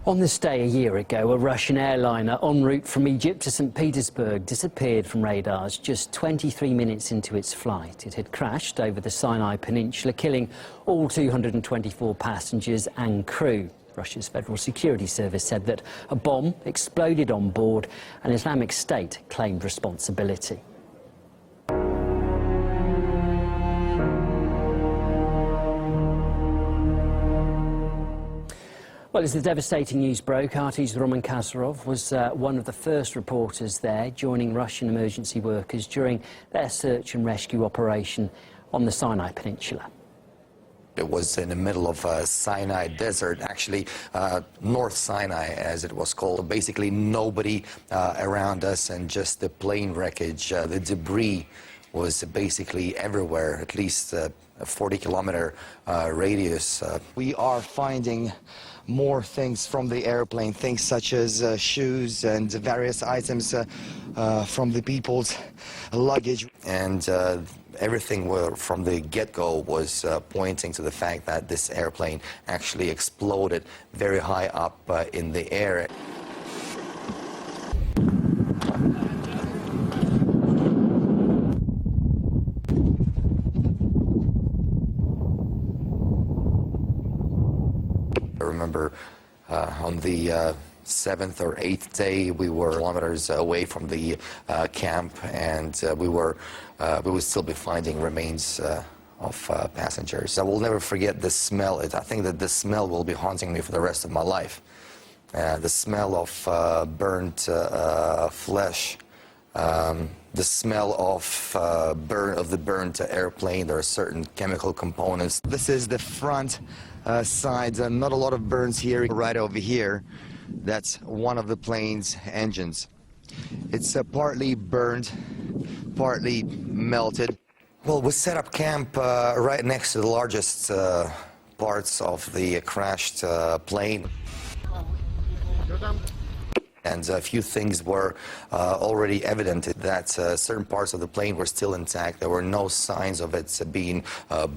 On this day a year ago, a Russian airliner en route from Egypt to St. Petersburg disappeared from radars just 23 minutes into its flight. It had crashed over the Sinai Peninsula, killing all 224 passengers and crew. Russia's Federal Security Service said that a bomb exploded on board and Islamic State claimed responsibility. Well, as the devastating news broke, RT's Roman Kazarov was one of the first reporters there, joining Russian emergency workers during their search and rescue operation on the Sinai Peninsula. It was in the middle of Sinai Desert, actually North Sinai as it was called. Basically nobody around us and just the plane wreckage. The debris was basically everywhere, at least a 40-kilometer radius. We are finding more things from the airplane, things such as shoes and various items from the people's luggage. And everything from the get-go was pointing to the fact that this airplane actually exploded very high up in the air. I remember on the 7th or 8th day, we were kilometers away from the camp, and we would still be finding remains of passengers. I will never forget the smell. I think that the smell will be haunting me for the rest of my life. The smell of burnt flesh, the smell of the burnt airplane. There are certain chemical components. This is the front side. Not a lot of burns here. Right over here, that's one of the plane's engines. It's partly burned, partly melted. Well, we set up camp right next to the largest parts of the crashed plane. And a few things were already evident that certain parts of the plane were still intact. There were no signs of it being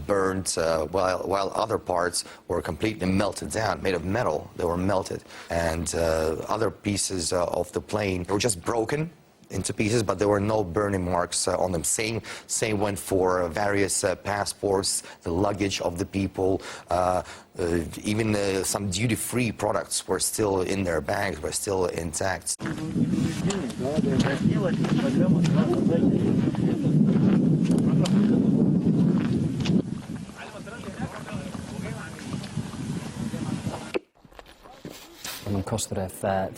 burnt, while other parts were completely melted down, made of metal. They were melted. And other pieces of the plane were just broken into pieces, but there were no burning marks on them. Same went for various passports, the luggage of the people, even some duty-free products were still in their bags, were still intact.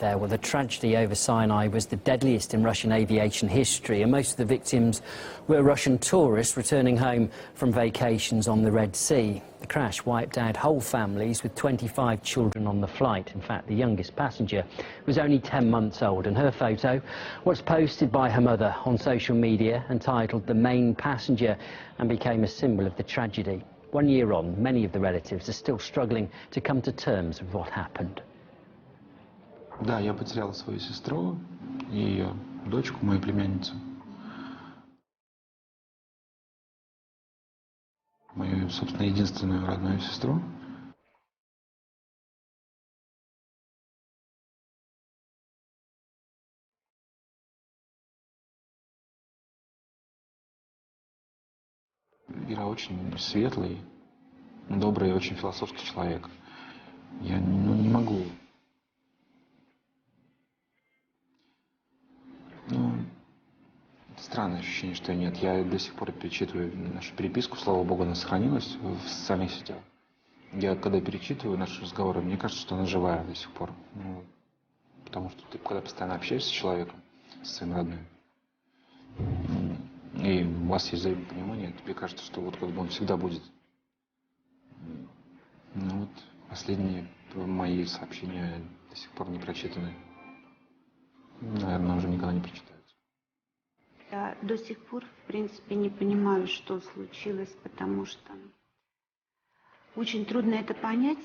There. Well, the tragedy over Sinai was the deadliest in Russian aviation history, and most of the victims were Russian tourists returning home from vacations on the Red Sea. The crash wiped out whole families with 25 children on the flight. In fact, the youngest passenger was only 10 months old, and her photo was posted by her mother on social media and titled "The Main Passenger," and became a symbol of the tragedy. 1 year on, many of the relatives are still struggling to come to terms with what happened. Да, я потерял свою сестру и ее дочку, мою племянницу. Мою, собственно, единственную родную сестру. Вера очень светлый, добрый, очень философский человек. Я не могу. Странное ощущение, что нет. Я до сих пор перечитываю нашу переписку, слава богу, она сохранилась в социальных сетях. Я когда перечитываю наши разговоры, мне кажется, что она живая до сих пор. Потому что ты когда постоянно общаешься с человеком, со своим родным, и у вас есть взаимопонимание, тебе кажется, что вот как бы он всегда будет. Ну вот последние мои сообщения до сих пор не прочитаны. Наверное, уже никогда не прочитаются. Я до сих пор, в принципе, не понимаю, что случилось, потому что очень трудно это понять,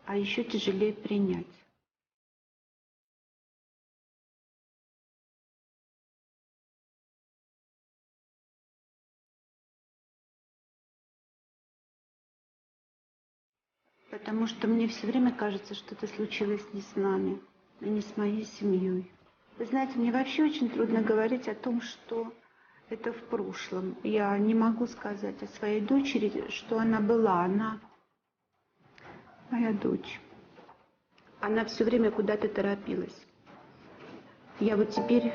а еще тяжелее принять. потому что мне все время кажется, что это случилось не с нами, а не с моей семьей. Вы знаете, мне вообще очень трудно говорить о том, что это в прошлом. Я не могу сказать о своей дочери, что она была. Она моя дочь. Она все время куда-то торопилась. Я вот теперь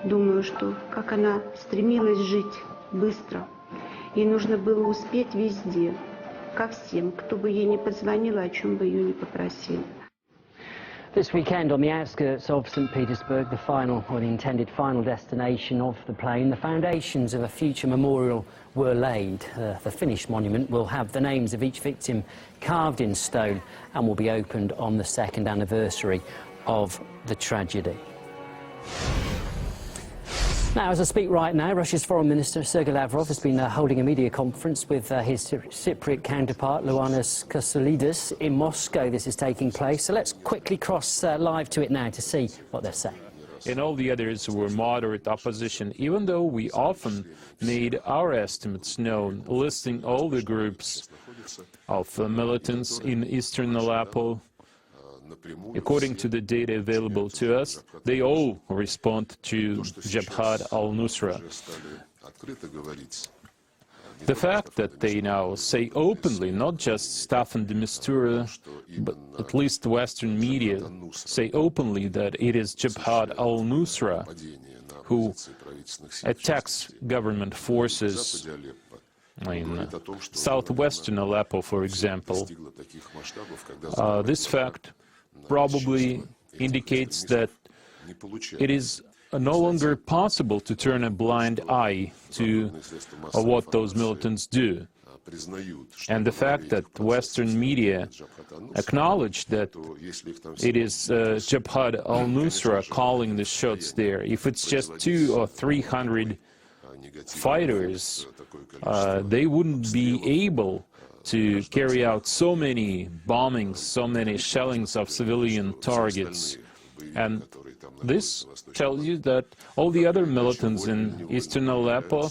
думаю, что как она стремилась жить быстро. Ей нужно было успеть везде, ко всем, кто бы ей не позвонил, о чем бы ее не попросил. This weekend, on the outskirts of St. Petersburg, the final, or the intended final destination of the plane, the foundations of a future memorial were laid. The finished monument will have the names of each victim carved in stone and will be opened on the second anniversary of the tragedy. Now, as I speak right now, Russia's Foreign Minister Sergei Lavrov has been holding a media conference with his Cypriot counterpart, Ioannis Kassoulidis, in Moscow. This is taking place. So let's quickly cross live to it now to see what they're saying. And all the others were moderate opposition, even though we often made our estimates known, listing all the groups of militants in eastern Aleppo. According to the data available to us, they all respond to Jabhat al-Nusra. The fact that they now say openly, not just Staffan de Mistura, but at least Western media say openly that it is Jabhat al-Nusra who attacks government forces in southwestern Aleppo, for example. This fact probably indicates that it is no longer possible to turn a blind eye to what those militants do. And the fact that Western media acknowledge that it is Jabhat al-Nusra calling the shots there. If it's just 200 or 300 fighters, they wouldn't be able to carry out so many bombings, so many shellings of civilian targets. And this tells you that all the other militants in eastern Aleppo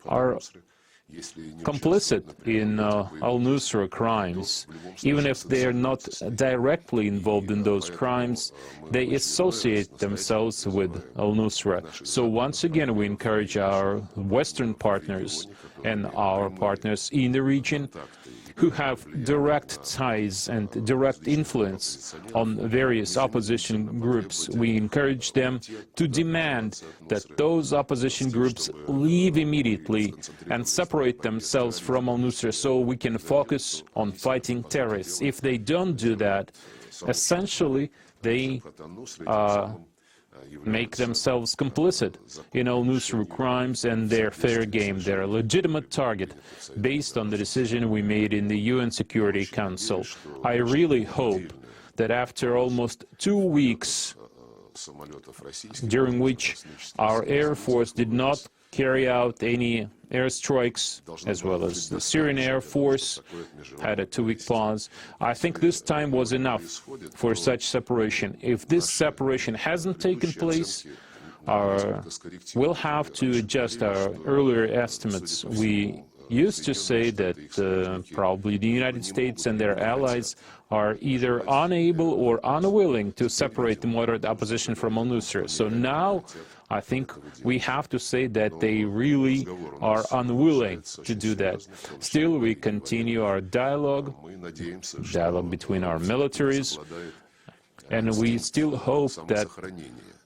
are complicit in al-Nusra crimes. Even if they are not directly involved in those crimes, they associate themselves with al-Nusra. So once again, we encourage our Western partners and our partners in the region who have direct ties and direct influence on various opposition groups. We encourage them to demand that those opposition groups leave immediately and separate themselves from al-Nusra so we can focus on fighting terrorists. If they don't do that, essentially they make themselves complicit in al-Nusra crimes and their fair game. They're a legitimate target based on the decision we made in the UN Security Council. I really hope that after almost 2 weeks, during which our Air Force did not carry out any airstrikes, as well as the Syrian Air Force had a 2-week pause. I think this time was enough for such separation. If this separation hasn't taken place, we'll have to adjust our earlier estimates. We used to say that probably the United States and their allies are either unable or unwilling to separate the moderate opposition from al-Nusra. So now I think we have to say that they really are unwilling to do that. Still, we continue our dialogue between our militaries, and we still hope that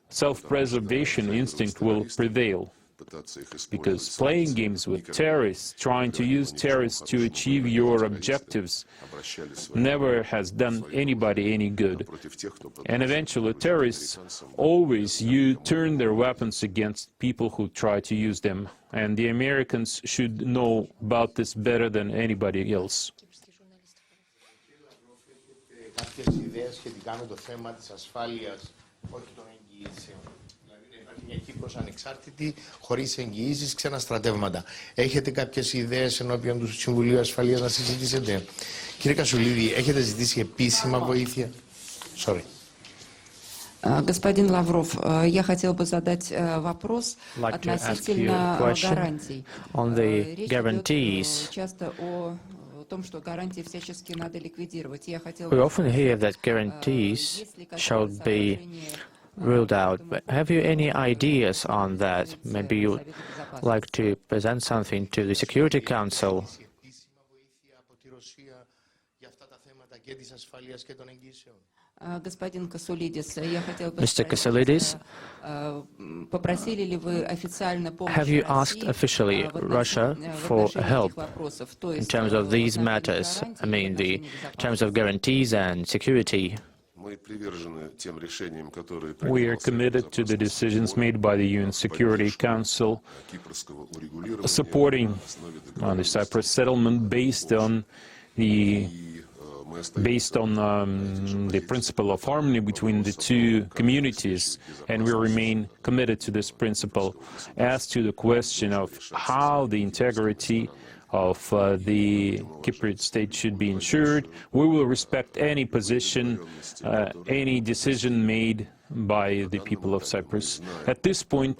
self-preservation instinct will prevail. Because playing games with terrorists, trying to use terrorists to achieve your objectives, never has done anybody any good. And eventually terrorists always turn their weapons against people who try to use them. And the Americans should know about this better than anybody else. Μια Κύπρος ανεξάρτητη, χωρίς εγγυήσεις, ξένα στρατεύματα. Έχετε κάποιες ιδέες ενώπιον του Συμβουλίου Ασφαλείας να συζητήσετε? Κύριε Κασσουλίδη, έχετε ζητήσει επίσημα βοήθεια? Sorry. Господин Лавров, я хотела бы задать вопрос относительно гарантий. On the guarantees. том, что гарантии всячески надо ликвидировать. Я хотела We бы often спросить, hear that guarantees есть ли какие-то should be соображения, ruled out. But have you any ideas on that? Maybe you'd like to present something to the Security Council. Επίσημα βοήθεια από τη Ρωσία για αυτά τα θέματα και της ασφαλείας και των εγγύσεων. Господин Касулидис, я хотела бы Mr. спросить, Kassoulidis, попросили ли вы официально помощи have you России asked officially Russia for help in terms of these matters? I mean, the terms of guarantees and security. We are committed to the decisions made by the UN Security Council, supporting the Cyprus settlement based on the principle of harmony between the two communities, and we remain committed to this principle. As to the question of how the integrity of the Cypriot state should be ensured, we will respect any position, any decision made by the people of Cyprus. At this point,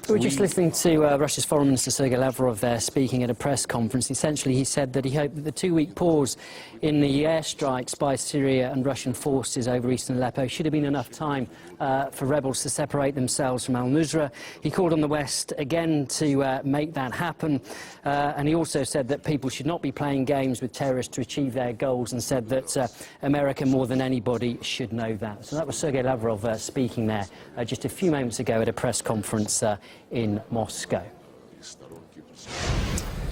we were just listening to Russia's Foreign Minister Sergei Lavrov there speaking at a press conference. Essentially, he said that he hoped that the two-week pause in the airstrikes by Syria and Russian forces over eastern Aleppo should have been enough time for rebels to separate themselves from al-Nusra. He called on the West again to make that happen, and he also said that people should not be playing games with terrorists to achieve their goals, and said that America, more than anybody, should know that. So that was Sergei Lavrov speaking there just a few moments ago at a press conference in Moscow.